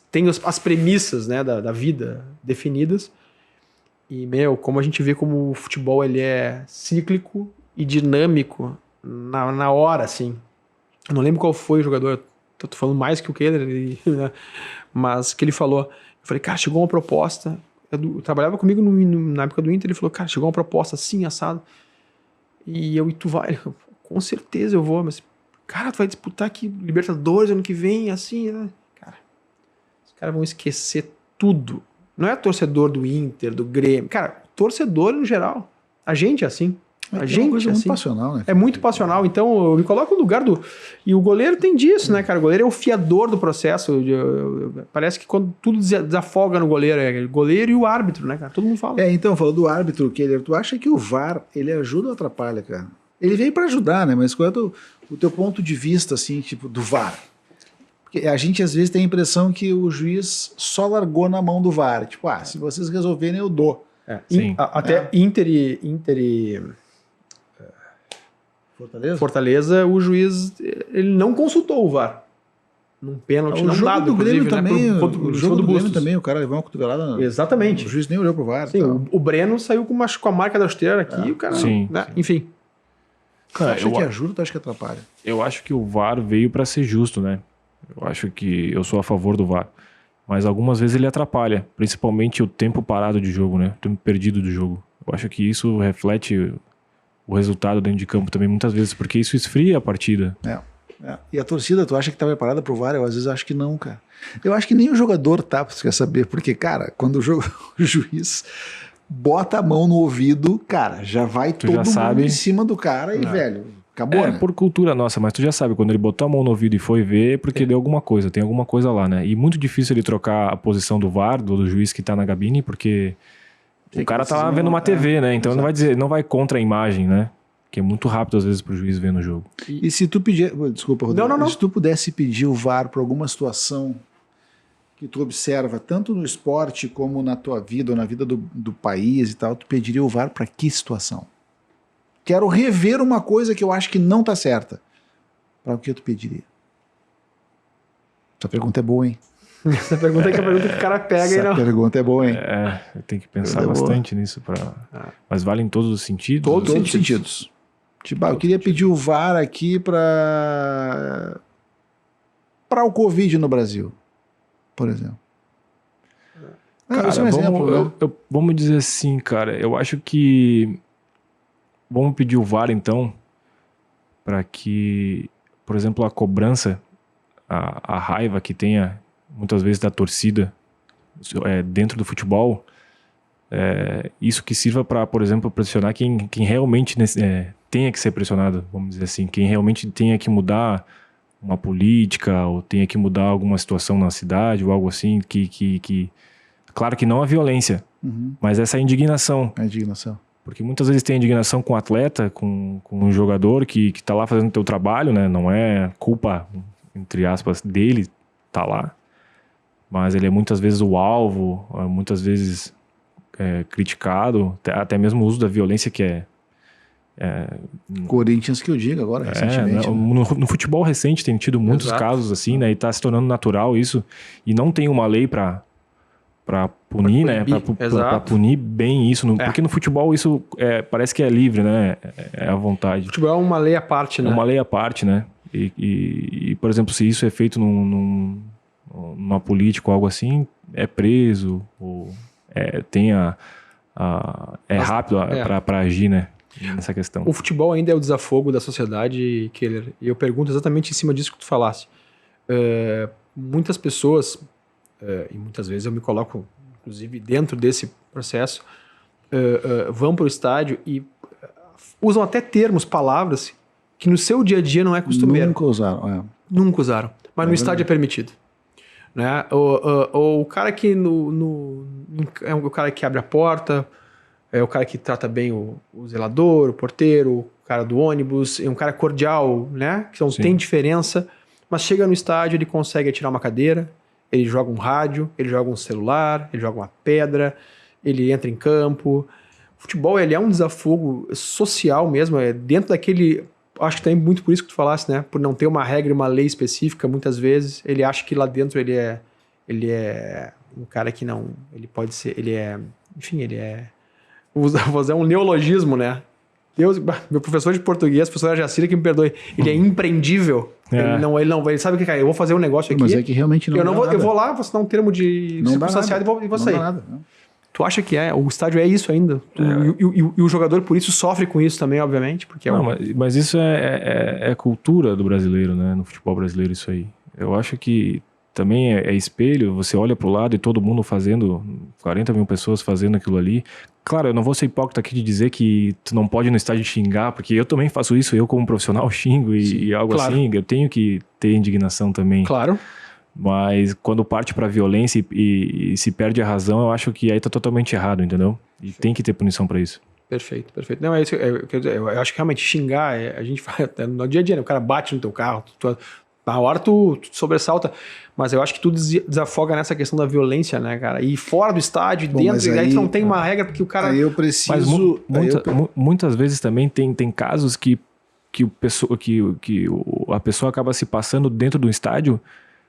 tem as premissas, né, da vida definidas. E, como a gente vê como o futebol ele é cíclico e dinâmico na hora, assim. Eu não lembro qual foi o jogador, tô falando mais que o Kehler, né, mas que ele falou. Eu falei, cara, chegou uma proposta. Eu trabalhava comigo na época do Inter, ele falou, cara, chegou uma proposta assim, assado. E tu vai? Ele falou, com certeza eu vou, mas, cara, tu vai disputar aqui Libertadores ano que vem, assim, né? Cara, os caras vão esquecer tudo. Não é torcedor do Inter, do Grêmio. Cara, torcedor no geral. A gente é assim. A gente uma coisa assim, muito passional, né? É muito passional. Então, eu me coloco no lugar do... E o goleiro tem disso, né, cara? O goleiro é o fiador do processo. Parece que quando tudo desafoga no goleiro, é o goleiro e o árbitro, né, cara? Todo mundo fala. Então, falando do árbitro, Kehler, tu acha que o VAR, ele ajuda ou atrapalha, cara? Ele veio pra ajudar, né? Mas qual é o teu ponto de vista, assim, tipo, do VAR? Porque a gente, às vezes, tem a impressão que o juiz só largou na mão do VAR. Tipo, se vocês resolverem, eu dou. Até Inter e Fortaleza, o juiz ele não consultou o VAR. Num pênalti não dado, inclusive, também, né? O jogo do Grêmio também, o cara levou uma cotovelada. Exatamente. O juiz nem olhou pro VAR. Sim, o Breno saiu com a marca da chuteira aqui e o cara... Sim, né? sim. Enfim. Tu acha que ajuda ou tu acha que atrapalha? Eu acho que o VAR veio para ser justo, né? Eu acho que eu sou a favor do VAR. Mas algumas vezes ele atrapalha, principalmente o tempo parado de jogo, né? O tempo perdido do jogo. Eu acho que isso reflete o resultado dentro de campo também, muitas vezes, porque isso esfria a partida. E a torcida, tu acha que tá preparada pro VAR? Eu às vezes acho que não, cara. Eu acho que nem o jogador tá, você quer saber, porque, cara, quando o juiz bota a mão no ouvido, cara, já vai todo mundo em cima do cara e, velho, Acabou, É, né? por cultura nossa, mas tu já sabe, quando ele botou a mão no ouvido e foi ver, é porque deu alguma coisa, tem alguma coisa lá, né? E muito difícil ele trocar a posição do VAR, do juiz que tá na cabine, porque Tem o cara que tá lá precisar- vendo uma TV, né? Então ele exato. não vai contra a imagem, né? Que é muito rápido às vezes pro juiz ver no jogo. E se tu pedir... Desculpa, Rodrigo. Não. Se tu pudesse pedir o VAR para alguma situação que tu observa, tanto no esporte como na tua vida, ou na vida do país e tal, tu pediria o VAR para que situação? Quero rever uma coisa que eu acho que não tá certa. Para o que tu pediria? Essa pergunta é boa, hein? Essa pergunta é que é a pergunta que o cara pega e Essa não... pergunta é boa, hein? É, eu tenho que pensar Pergunta boa. bastante nisso mas vale em todos os sentidos? Todos. Todos os sentidos. Tipo, eu queria pedir o VAR aqui para o Covid no Brasil, por exemplo. Cara, Esse é um exemplo, né? vamos dizer assim, cara, eu acho que vamos pedir o VAR então para que, por exemplo, a cobrança, a raiva que tenha muitas vezes da torcida dentro do futebol, isso que sirva para, por exemplo, pressionar quem realmente tenha que ser pressionado, vamos dizer assim, quem realmente tenha que mudar uma política ou tenha que mudar alguma situação na cidade ou algo assim, que claro que não a violência, mas essa indignação. A indignação. Porque muitas vezes tem indignação com o atleta, com um jogador que tá lá fazendo o teu trabalho, né? Não é culpa, entre aspas, dele tá lá. Mas ele é muitas vezes o alvo, muitas vezes criticado, até mesmo o uso da violência que Corinthians que eu digo agora, recentemente. né? No futebol recente tem tido muitos Exato. casos assim, né? E tá se tornando natural isso. E não tem uma lei para punir, né? Para Exato. punir bem isso. Porque no futebol isso parece que é livre, né? É à vontade. Futebol é uma lei à parte, né? É uma lei à parte, né? E, por exemplo, se isso é feito numa política ou algo assim, é preso, ou tem rápido para agir, né? Nessa questão. O futebol ainda é o desafogo da sociedade, Keller. E eu pergunto exatamente em cima disso que tu falasse. Muitas pessoas, e muitas vezes eu me coloco, inclusive, dentro desse processo, vão para o estádio e usam até termos, palavras, que no seu dia a dia não é costumeiro. Nunca usaram. Nunca usaram. Mas no estádio é permitido. Né? O cara que é o cara que abre a porta, é o cara que trata bem o zelador, o porteiro, o cara do ônibus, é um cara cordial, né? Que não tem diferença, mas chega no estádio, ele consegue tirar uma cadeira, ele joga um rádio, ele joga um celular, ele joga uma pedra, ele entra em campo. O futebol, ele é um desafogo social mesmo, dentro daquele... Acho que também muito por isso que tu falasse, né? Por não ter uma regra, uma lei específica, muitas vezes, ele acha que lá dentro ele é um cara que não... Ele pode ser... Enfim, ele é... Vou usar um neologismo, né? Meu professor de português, professor Jacira, que me perdoe, ele é impreendível. Ele sabe o que, cara, eu vou fazer um negócio aqui. Mas é que realmente não eu vou lá, vou assinar um termo de circunstanciado e vou sair. Não dá nada. Não. Tu acha que o estádio é isso ainda? E o jogador, por isso, sofre com isso também, obviamente. Porque mas isso é cultura do brasileiro, né? No futebol brasileiro, isso aí. Eu acho que também é espelho, você olha pro lado e todo mundo fazendo, 40 mil pessoas fazendo aquilo ali. Claro, eu não vou ser hipócrita aqui de dizer que tu não pode ir no estádio xingar, porque eu também faço isso, eu como profissional xingo e algo assim, eu tenho que ter indignação também. Claro. Mas quando parte pra violência e se perde a razão, eu acho que aí tá totalmente errado, entendeu? E tem que ter punição pra isso. Perfeito. Não, é isso. Eu acho que realmente xingar, a gente faz no dia a dia, né? O cara bate no teu carro, na hora tu sobressalta, mas eu acho que tudo desafoga nessa questão da violência, né, cara? E fora do estádio, dentro, e aí tu não tem uma regra, porque o cara... Aí eu preciso... Muitas vezes também tem casos que a pessoa acaba se passando dentro do estádio,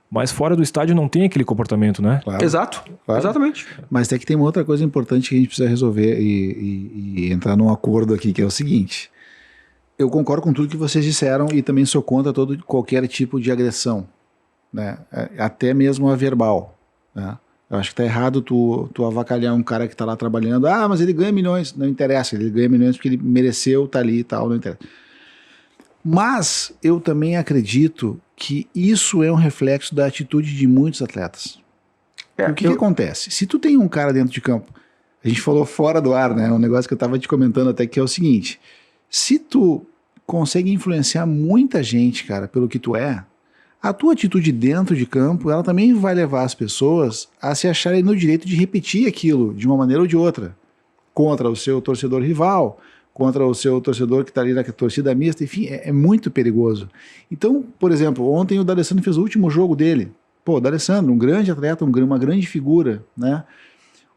mas fora do estádio não tem aquele comportamento, né? Claro, Exato, claro. Exatamente. Mas tem que ter uma outra coisa importante que a gente precisa resolver e entrar num acordo aqui, que é o seguinte. Eu concordo com tudo que vocês disseram e também sou contra qualquer tipo de agressão, né? Até mesmo a verbal, né? Eu acho que tá errado tu avacalhar um cara que tá lá trabalhando. Ah, mas ele ganha milhões. Não interessa, ele ganha milhões porque ele mereceu tá ali e tal, não interessa. Mas eu também acredito que isso é um reflexo da atitude de muitos atletas. O que acontece? Se tu tem um cara dentro de campo, a gente falou fora do ar, né? Um negócio que eu tava te comentando até que é o seguinte: se tu consegue influenciar muita gente, cara, pelo que tu é, a tua atitude dentro de campo, ela também vai levar as pessoas a se acharem no direito de repetir aquilo de uma maneira ou de outra, contra o seu torcedor rival, contra o seu torcedor que está ali na torcida mista, enfim, é muito perigoso. Então, por exemplo, ontem o D'Alessandro fez o último jogo dele. Pô, o D'Alessandro, um grande atleta, uma grande figura, né?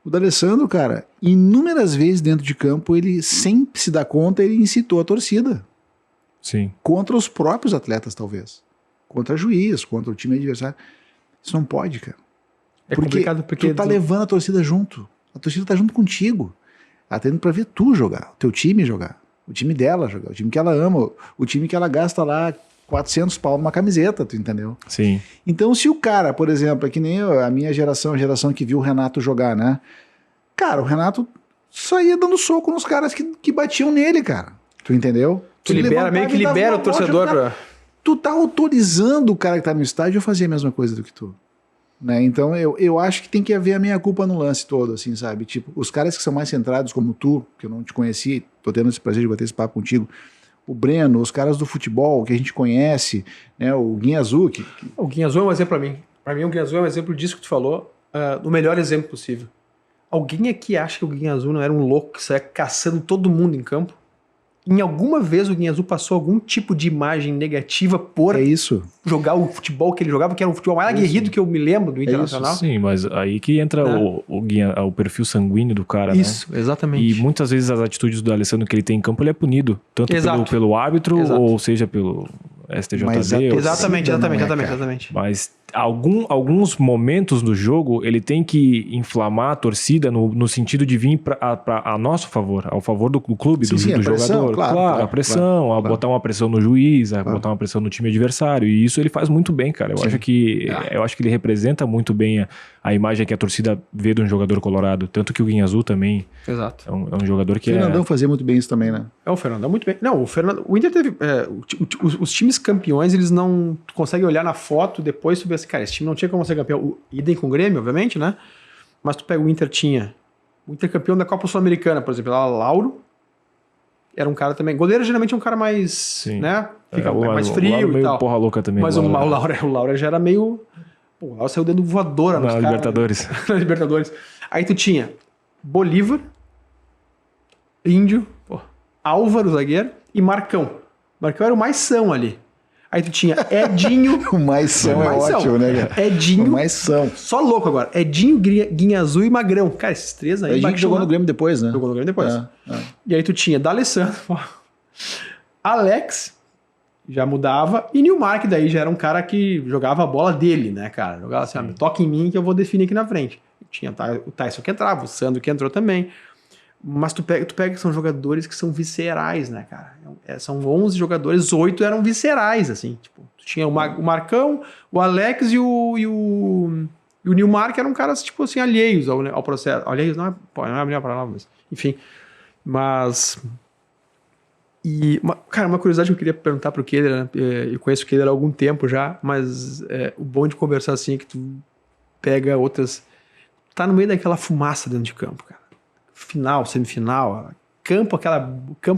O D'Alessandro, cara, inúmeras vezes dentro de campo, ele, sem se dar conta, ele incitou a torcida. Sim. Contra os próprios atletas, talvez. Contra juiz, contra o time adversário. Isso não pode, cara. É complicado porque tu tá levando a torcida junto. A torcida tá junto contigo. Ela tá indo pra ver tu jogar, o teu time jogar, o time dela jogar, o time que ela ama, o time que ela gasta lá 400 pau numa camiseta, tu entendeu? Sim. Então se o cara, por exemplo, é que nem a minha geração, a geração que viu o Renato jogar, né? Cara, o Renato só ia dando soco nos caras que batiam nele, cara. Tu entendeu? Tu libera, meio que libera o torcedor pra... Tu tá autorizando o cara que tá no estádio a fazer a mesma coisa do que tu. Né? Então eu acho que tem que haver a minha culpa no lance todo, assim, sabe? Tipo, os caras que são mais centrados, como tu, que eu não te conheci, tô tendo esse prazer de bater esse papo contigo, o Breno, os caras do futebol que a gente conhece, né? O Guinha Azul. O Guinha Azul é um exemplo pra mim. Pra mim, o Guinha Azul é um exemplo disso que tu falou, do melhor exemplo possível. Alguém aqui acha que o Guinha Azul não era um louco que saia caçando todo mundo em campo? Em alguma vez o Guinha Azul passou algum tipo de imagem negativa por jogar o futebol que ele jogava, que era o futebol mais aguerrido que eu me lembro do Internacional? Sim, mas aí que entra o perfil sanguíneo do cara, Isso, né? Exatamente. E muitas vezes as atitudes do Alessandro que ele tem em campo, ele é punido. Tanto pelo árbitro, ou seja, pelo STJD. Exatamente. Mas alguns momentos do jogo, ele tem que inflamar a torcida no sentido de vir a nosso favor, ao favor do clube, do jogador. Claro, a pressão, botar uma pressão no juiz, botar uma pressão no time adversário. E isso ele faz muito bem, cara. Eu acho que ele representa muito bem a imagem que a torcida vê de um jogador colorado. Tanto que o Guinha Azul também é um jogador que o Fernandão fazia muito bem isso também, né? O Fernandão muito bem. Não, o Inter teve... os times campeões, eles não conseguem olhar na foto, depois tu vê assim, cara, esse time não tinha como ser campeão. O idem com o Grêmio, obviamente, né? Mas tu pega o Inter, o Inter campeão da Copa Sul-Americana, por exemplo, lá, Lauro, era um cara também... Goleiro geralmente é um cara mais, né? Fica mais frio e tal. Porra louca também. Mas o Lauro já era meio... Pô, o Lauro saiu dando voadora nos caras. Libertadores. Na Libertadores. Aí tu tinha Bolívar, Índio, Álvaro, zagueiro, e Marcão. Marcão era o mais são ali. Aí tu tinha Edinho... O mais são é ótimo, né, cara? Edinho... O mais são. Só louco agora. Edinho, Guinha Azul e Magrão. Cara, esses três aí... Edinho jogou no Grêmio depois, né? Jogou no Grêmio depois. E aí tu tinha D'Alessandro, Alex, já mudava, e Nilmar, que daí já era um cara que jogava a bola dele, né, cara? Jogava assim, toca em mim que eu vou definir aqui na frente. Tinha o Tyson que entrava, o Sandro que entrou também. Mas tu pega que são jogadores que são viscerais, né, cara? São 11 jogadores, 8 eram viscerais, assim. Tipo, tu tinha o Marcão, o Alex e o Nilmar, que eram caras, tipo assim, alheios ao processo. Alheios não é a melhor palavra, mas... Enfim. Mas... cara, uma curiosidade que eu queria perguntar pro Kehler, né? Eu conheço o Kehler há algum tempo já, mas o bom de conversar assim é que tu pega outras... Tá no meio daquela fumaça dentro de campo, cara. Final, semifinal, campo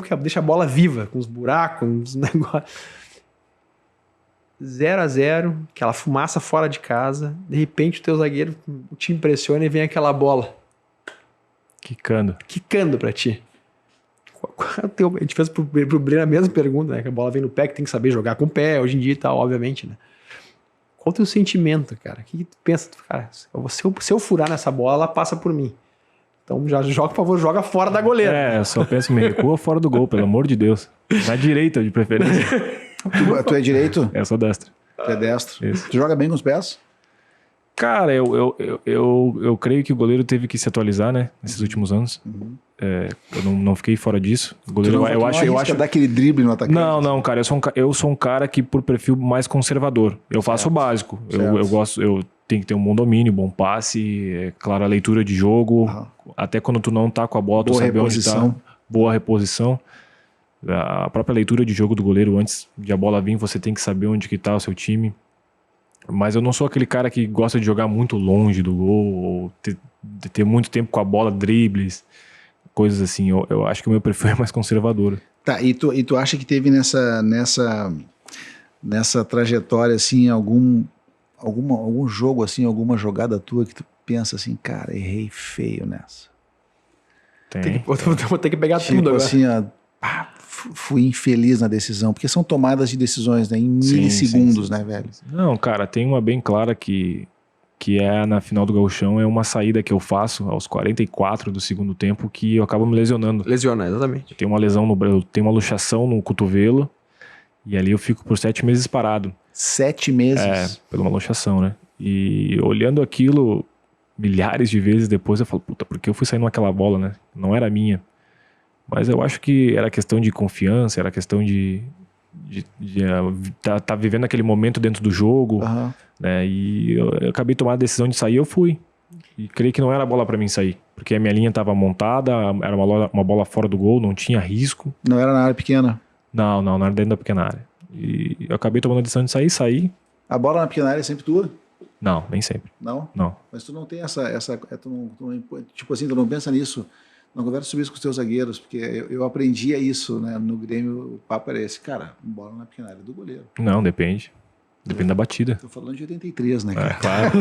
que deixa a bola viva, com os buracos, uns negócios. 0-0, aquela fumaça fora de casa, de repente o teu zagueiro te impressiona e vem aquela bola. Quicando pra ti. A gente fez pro Breno a mesma pergunta, né? Que a bola vem no pé, que tem que saber jogar com o pé, hoje em dia e tal, obviamente, né? Qual o teu sentimento, cara? O que tu pensa? Cara, se eu furar nessa bola, ela passa por mim. Então já joga, por favor, joga fora da goleira. Eu só penso, me recua fora do gol, pelo amor de Deus. Na direita, de preferência. Tu é direito? Eu sou destro. Tu é destro. Isso. Tu joga bem com os pés? Cara, eu creio que o goleiro teve que se atualizar, né? Nesses últimos anos. Eu não fiquei fora disso. O goleiro, eu acho dar aquele drible no atacante. Não, cara. Eu sou um cara que, por perfil mais conservador. Eu faço o básico. Eu tenho que ter um bom domínio, bom passe, clara leitura de jogo. Até quando tu não tá com a bola, tu sabe onde tá. Boa reposição. A própria leitura de jogo do goleiro, antes de a bola vir, você tem que saber onde que tá o seu time. Mas eu não sou aquele cara que gosta de jogar muito longe do gol, ou ter muito tempo com a bola, dribles, coisas assim. Eu acho que o meu perfil é mais conservador. Tá, e tu acha que teve nessa trajetória, assim, algum jogo, assim, alguma jogada tua que tu pensa assim, cara, errei feio nessa? Vou ter que pegar Tipo tudo agora. assim, ó, fui infeliz na decisão, porque são tomadas de decisões, né, em Sim, milissegundos, sim, né, velho? Não, cara, tem uma bem clara que é na final do Gauchão, é uma saída que eu faço aos 44 do segundo tempo que eu acabo me lesionando. Lesiona, exatamente. Eu tenho uma lesão eu tenho uma luxação no cotovelo e ali eu fico por 7 meses parado. 7 meses? Pela uma luxação, né? E olhando aquilo milhares de vezes depois, eu falo, puta, por que eu fui sair naquela bola, né? Não era minha. Mas eu acho que era questão de confiança, era questão de tá vivendo aquele momento dentro do jogo, né? E eu acabei tomando a decisão de sair, eu fui. E creio que não era a bola pra mim sair, porque a minha linha tava montada, era uma bola fora do gol, não tinha risco. Não era na área pequena? Não era dentro da pequena área. E eu acabei tomando a decisão de sair. A bola na pequena área é sempre tua? Não, nem sempre. Não? Não. Mas tu não tem tipo assim, tu não pensa nisso, não conversa sobre isso com os teus zagueiros, porque eu aprendia isso, né, no Grêmio, o papo era esse, cara, bola na pequena área do goleiro. Não, depende. Depende da batida. Tô falando de 83, né, cara? Claro.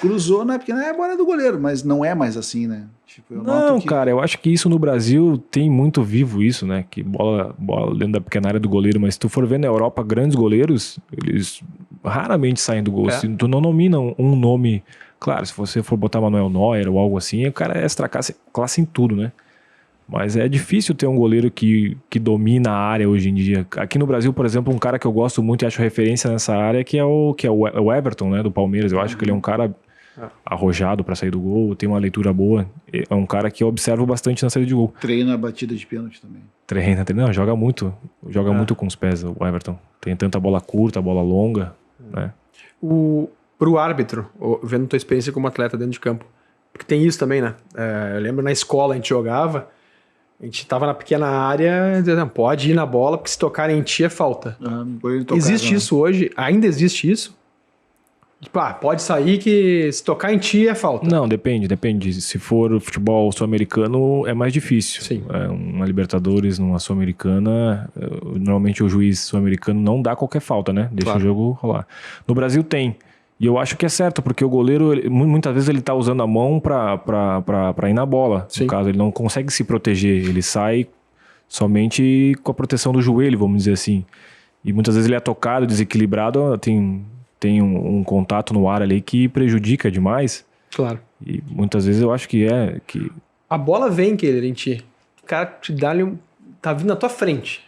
Cruzou na pequena área, a bola é do goleiro, mas não é mais assim, né? Tipo, Não, cara, eu acho que isso no Brasil tem muito vivo isso, né? Que bola dentro da pequena área do goleiro, mas se tu for ver na Europa, grandes goleiros, eles raramente saem do gol. Se tu não nomina um nome, claro, se você for botar Manuel Neuer ou algo assim, o cara é extra classe em tudo, né? Mas é difícil ter um goleiro que domina a área hoje em dia. Aqui no Brasil, por exemplo, um cara que eu gosto muito e acho referência nessa área que é o Everton, né, do Palmeiras. Eu acho que ele é um cara arrojado para sair do gol, tem uma leitura boa. É um cara que eu observo bastante na saída de gol. Treina a batida de pênalti também. Treina. Não, joga muito. Joga muito com os pés, o Everton. Tem tanta bola curta, bola longa, né? Pro árbitro, vendo tua experiência como atleta dentro de campo, porque tem isso também, né? Eu lembro na escola a gente jogava, a gente tava na pequena área, dizendo, pode ir na bola, porque se tocar em ti é falta. Existe isso hoje? Ainda existe isso? Tipo, pode sair que se tocar em ti é falta. Não, depende. Se for futebol sul-americano, é mais difícil. Sim. Uma Libertadores, numa sul-americana, normalmente o juiz sul-americano não dá qualquer falta, né? Deixa o jogo rolar. No Brasil tem. E eu acho que é certo, porque o goleiro, muitas vezes ele tá usando a mão pra ir na bola. Sim. No caso, ele não consegue se proteger. Ele sai somente com a proteção do joelho, vamos dizer assim. E muitas vezes ele é tocado, desequilibrado, tem um contato no ar ali que prejudica demais. Claro. E muitas vezes eu acho que a bola vem, querer em ti. O cara te dá ali tá vindo na tua frente.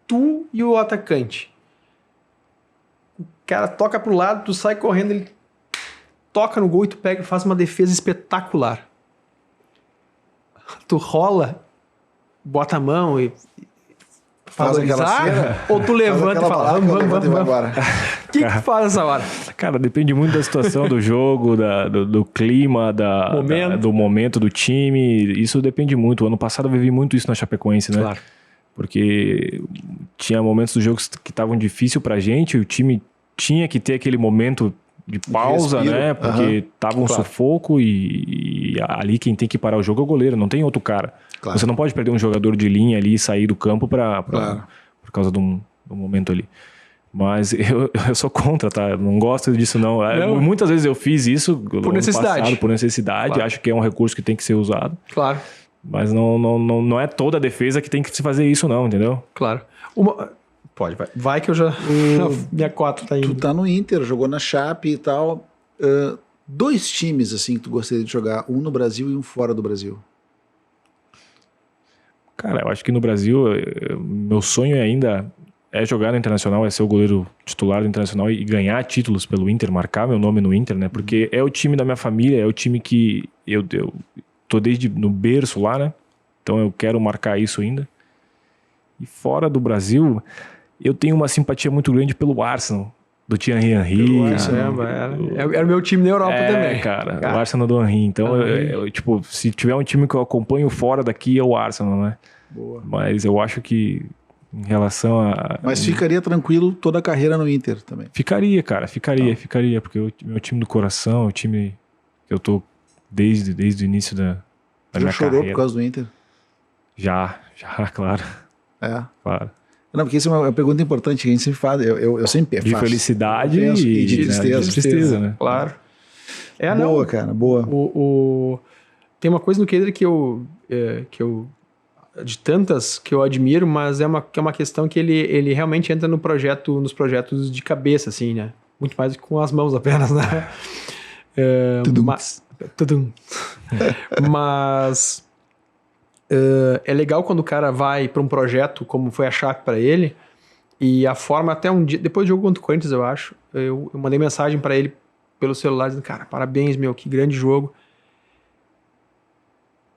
Tu e o atacante. O cara toca pro lado, tu sai correndo, ele toca no gol e tu pega e faz uma defesa espetacular. Tu rola, bota a mão e faz aquela cena, ou tu levanta e fala, vamos embora. O que faz essa hora? Cara, depende muito da situação do jogo, do clima, do momento do time. Isso depende muito. Ano passado eu vivi muito isso na Chapecoense, né? Claro. Porque tinha momentos dos jogos que estavam difíceis pra gente, o time tinha que ter aquele momento de pausa, né? Porque tava um sufoco e ali quem tem que parar o jogo é o goleiro, não tem outro cara. Claro. Você não pode perder um jogador de linha ali e sair do campo por causa de um momento ali. Mas eu sou contra, tá? Eu não gosto disso, não. Muitas vezes eu fiz isso por necessidade. Por necessidade. Claro. Acho que é um recurso que tem que ser usado. Claro. Mas não é toda a defesa que tem que se fazer isso, não, entendeu? Claro. Pode, vai. Vai que eu já... minha 4 tá indo. Tu tá no Inter, jogou na Chape e tal. 2 times, assim, que tu gostaria de jogar. Um no Brasil e um fora do Brasil. Cara, eu acho que no Brasil, meu sonho ainda é jogar no Internacional, é ser o goleiro titular do Internacional e ganhar títulos pelo Inter, marcar meu nome no Inter, né? Porque é o time da minha família, é o time que eu tô desde no berço lá, né? Então eu quero marcar isso ainda. E fora do Brasil, eu tenho uma simpatia muito grande pelo Arsenal, do Thierry Henry. Era o meu time na Europa também. Cara, o Arsenal do Henry. Então, tipo, se tiver um time que eu acompanho fora daqui, é o Arsenal, né? Boa. Mas eu acho que em relação a... Mas ficaria tranquilo toda a carreira no Inter também? Ficaria, cara, ficaria, porque o meu time do coração, o time que eu tô desde o início da minha carreira. Já chorou por causa do Inter? Já, claro. Claro. Não, porque isso é uma pergunta importante que a gente sempre faz. Eu sempre faço. De felicidade e de tristeza. tristeza. De tristeza, né? Claro. Boa, cara, boa. Tem uma coisa no Kehler que eu de tantas que eu admiro, mas é uma questão que ele realmente entra nos projetos de cabeça, assim, né? Muito mais com as mãos apenas, né? Tudum. Mas é legal quando o cara vai para um projeto como foi a Chape para ele, e a forma até um dia, depois do jogo contra o Corinthians, eu acho, eu mandei mensagem para ele pelo celular dizendo, cara, parabéns, meu, que grande jogo.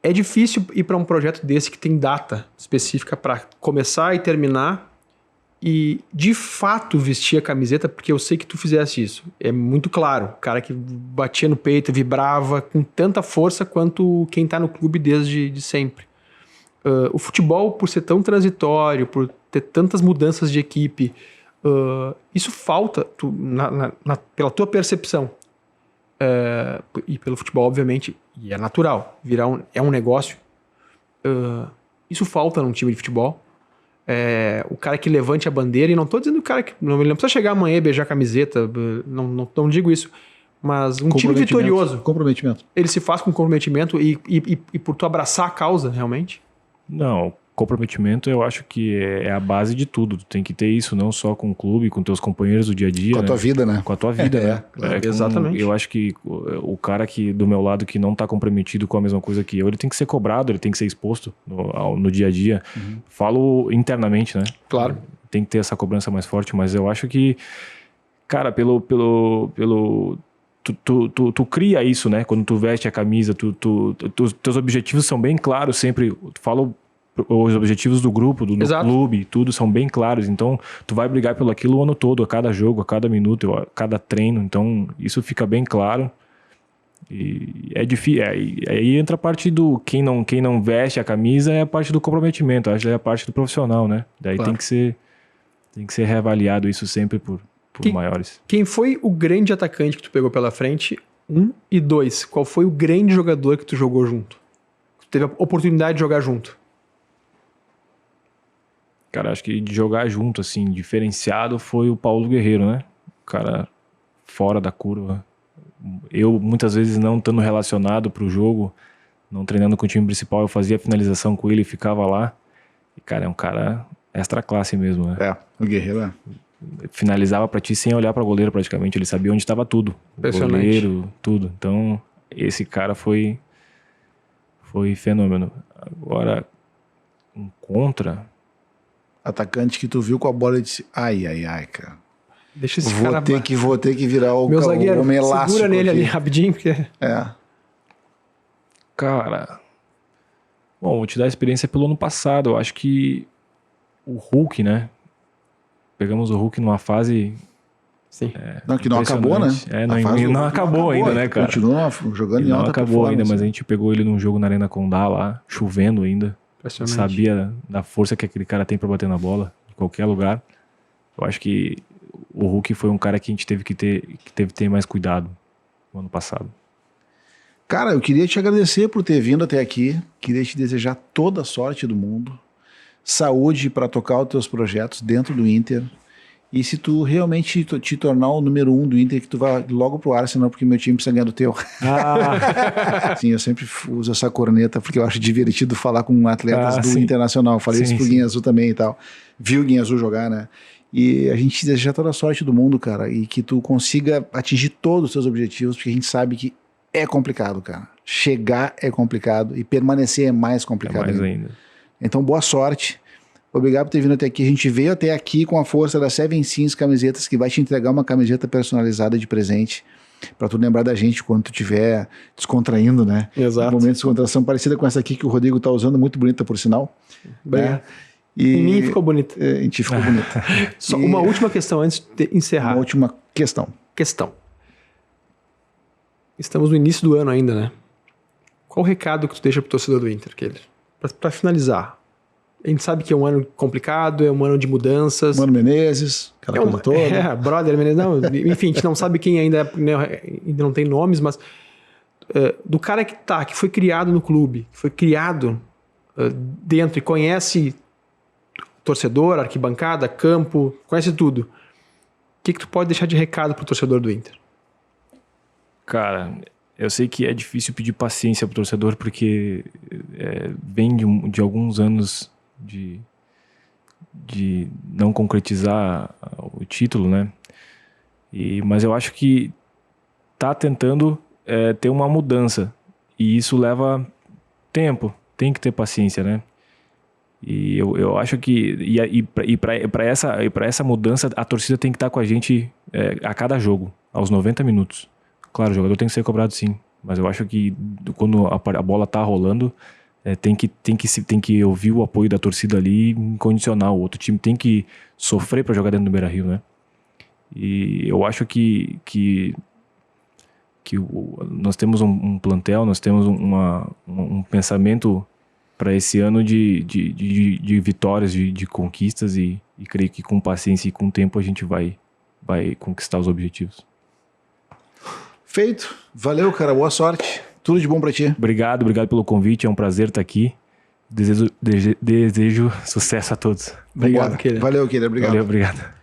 É difícil ir para um projeto desse que tem data específica para começar e terminar e, de fato, vestir a camiseta, porque eu sei que tu fizesse isso. É muito claro. O cara que batia no peito, vibrava com tanta força quanto quem tá no clube desde sempre. O futebol, por ser tão transitório, por ter tantas mudanças de equipe, isso falta, pela tua percepção. E pelo futebol, obviamente, e é natural, é um negócio. Isso falta num time de futebol. O cara que levante a bandeira, e não tô dizendo o cara que não precisa chegar amanhã e beijar a camiseta, não digo isso, mas um time vitorioso, comprometimento, ele se faz com comprometimento e por tu abraçar a causa, realmente. Não, comprometimento eu acho que é a base de tudo. Tu tem que ter isso não só com o clube, com teus companheiros do dia a dia. Com a tua vida, né? Com a tua vida, né? Claro, exatamente. Eu acho que o cara que do meu lado que não tá comprometido com a mesma coisa que eu, ele tem que ser cobrado, ele tem que ser exposto no dia a dia. Uhum. Falo internamente, né? Claro. Tem que ter essa cobrança mais forte, mas eu acho que, cara, Tu cria isso, né? Quando tu veste a camisa, teus objetivos são bem claros sempre. Tu fala os objetivos do grupo, do clube, tudo são bem claros. Então, tu vai brigar pelo aquilo o ano todo, a cada jogo, a cada minuto, a cada treino. Então, isso fica bem claro. E é difícil. Aí entra a parte do quem não veste a camisa, é a parte do comprometimento. Acho que é a parte do profissional, né? Daí claro. tem que ser reavaliado isso sempre por maiores. Quem foi o grande atacante que tu pegou pela frente? 1 e 2. Qual foi o grande jogador que tu jogou junto? Que tu teve a oportunidade de jogar junto? Cara, acho que de jogar junto, assim, diferenciado foi o Paulo Guerreiro, né? O cara fora da curva. Eu, muitas vezes, não estando relacionado pro jogo, não treinando com o time principal, eu fazia a finalização com ele e ficava lá. E, cara, é um cara extra classe mesmo, né? O Guerreiro finalizava pra ti sem olhar pra goleiro praticamente, ele sabia onde estava tudo, goleiro, tudo. Então esse cara foi fenômeno. Agora um contra atacante que tu viu com a bola e disse ai, cara, deixa esse cara vou ter que virar o meu zagueiro, homem elástico, segura nele aqui. Ali rapidinho porque cara, bom, vou te dar a experiência pelo ano passado. Eu acho que o Hulk, né? Pegamos o Hulk numa fase... Sim. Que não acabou, né? Não acabou ainda, né, cara? Continua jogando em alta performance. Não acabou ainda, mas a gente pegou ele num jogo na Arena Condá lá, chovendo ainda. Sabia da força que aquele cara tem pra bater na bola, em qualquer lugar. Eu acho que o Hulk foi um cara que a gente teve que ter mais cuidado no ano passado. Cara, eu queria te agradecer por ter vindo até aqui. Queria te desejar toda a sorte do mundo. Saúde para tocar os teus projetos dentro do Inter. E se tu realmente te tornar o número 1 do Inter, que tu vai logo pro Arsenal, porque meu time precisa ganhar do teu. Sim, eu sempre uso essa corneta, porque eu acho divertido falar com atletas do Internacional. Falei isso pro Guinha Azul também e tal. Viu o Guinha Azul jogar, né? E a gente te deseja toda a sorte do mundo, cara. E que tu consiga atingir todos os teus objetivos, porque a gente sabe que é complicado, cara. Chegar é complicado e permanecer é mais complicado. Mais ainda. Então, boa sorte. Obrigado por ter vindo até aqui. A gente veio até aqui com a força da Seven Sims Camisetas, que vai te entregar uma camiseta personalizada de presente, para tu lembrar da gente quando tu estiver descontraindo, né? Exato. Um momento de descontração parecida com essa aqui que o Rodrigo tá usando, muito bonita, por sinal. Obrigado. Em mim ficou bonita. A gente ficou bonita. Só uma última questão antes de encerrar. Uma última questão. Estamos no início do ano ainda, né? Qual o recado que tu deixa pro torcedor do Inter, Kehler? Para finalizar. A gente sabe que é um ano complicado, é um ano de mudanças. Mano Menezes, aquela coisa toda. Brother Menezes, não, enfim, a gente não sabe quem ainda não tem nomes, mas do cara que foi criado no clube, que foi criado dentro e conhece torcedor, arquibancada, campo, conhece tudo. O que tu pode deixar de recado pro torcedor do Inter? Cara, eu sei que é difícil pedir paciência pro torcedor porque vem de alguns anos de não concretizar o título, né? Mas eu acho que tá tentando ter uma mudança e isso leva tempo, tem que ter paciência, né? E eu acho que para essa mudança a torcida tem que estar com a gente a cada jogo, aos 90 minutos. Claro, o jogador tem que ser cobrado sim, mas eu acho que quando a bola tá rolando, tem que ouvir o apoio da torcida ali incondicional. O outro time tem que sofrer para jogar dentro do Beira-Rio, né? E eu acho que nós temos um plantel, nós temos um pensamento para esse ano de vitórias, de conquistas e creio que com paciência e com tempo a gente vai conquistar os objetivos. Feito. Valeu, cara. Boa sorte. Tudo de bom pra ti. Obrigado pelo convite. É um prazer estar aqui. Desejo sucesso a todos. Obrigado, Keller. Valeu, Keller. Obrigado. Valeu, obrigado.